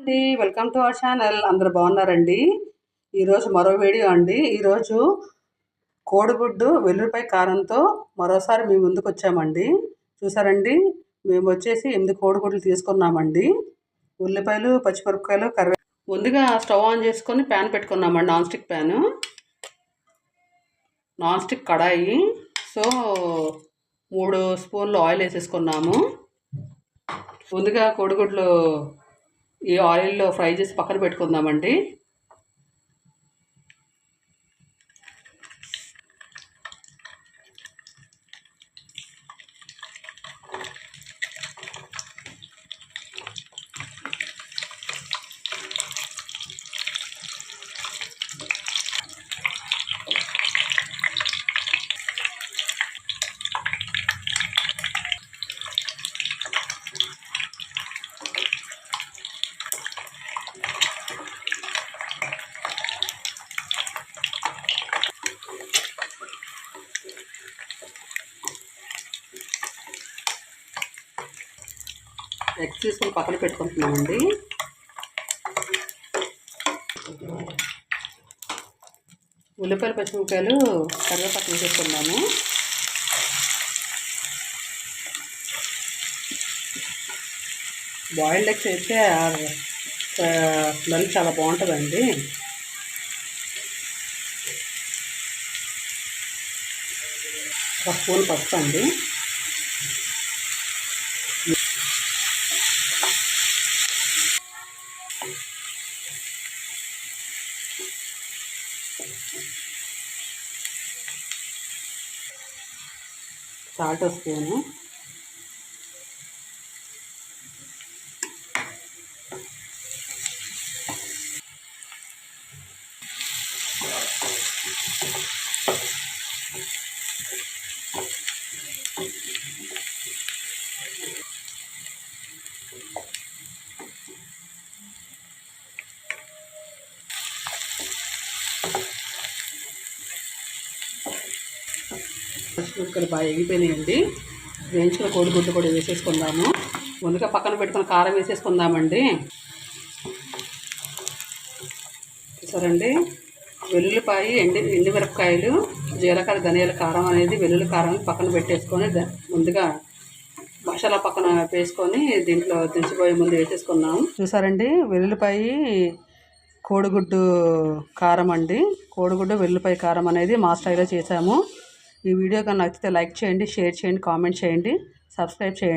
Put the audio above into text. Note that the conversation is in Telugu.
అండి, వెల్కమ్ టు అవర్ ఛానల్. అందరూ బాగున్నారండి. ఈరోజు మరో వీడియో అండి. ఈరోజు కోడిగుడ్డు వెల్లుల్లిపాయ కారంతో మరోసారి మీ ముందుకు వచ్చామండి. చూసారండి, మేము వచ్చేసి 8 కోడిగుడ్లు తీసుకున్నామండి. ఉల్లిపాయలు, పచ్చిమిరపకాయలు, ముందుగా స్టవ్ ఆన్ చేసుకొని ప్యాన్ పెట్టుకున్నామండి. నాన్ స్టిక్ కడాయి. సో 3 స్పూన్లు ఆయిల్ వేసేసుకున్నాము. ముందుగా కోడిగుడ్లు ఈ ఆయిల్లో ఫ్రై చేసి పక్కన పెట్టుకుందామండి. ఎగ్స్ తీసుకొని పక్కన పెట్టుకుంటున్నామండి. ఉల్లిపాయలు, పచ్చిమిరపకాయలు, కరివేపాకు వేసేసుకున్నాము. బాయిల్డ్ ఎగ్స్ వేస్తే స్మెల్ చాలా బాగుంటుందండి. ఒక స్పూన్ పసుపు అండి. సాల్ట్ ఒక స్పూను. పచ్చిమిరపకాయలు బాగా ఎగిపోయినాయండి. వేయించుకున్న కోడిగుడ్లు కూడా వేసేసుకుందాము. ముందుగా పక్కన పెట్టుకున్న కారం వేసేసుకుందామండి. చూసారండి, వెల్లుల్లిపాయ, ఎండుమిరపకాయలు, జీలకర్ర, ధనియాల కారం అనేది వెల్లుల్లి కారం పక్కన పెట్టేసుకొని ముందుగా మసాలా పక్కన వేసుకొని దీంట్లో దించిపోయే ముందు వేసేసుకున్నాము. చూసారండి, వెల్లుల్లిపాయ కోడిగుడ్డు కారం అండి. కోడిగుడ్డు వెల్లుల్లిపాయ కారం అనేది మా స్టైల్లో చేసాము. ఈ వీడియో కనుక నచ్చితే లైక్ చేయండి, షేర్ చేయండి, కామెంట్ చేయండి, సబ్స్క్రైబ్ చేయండి.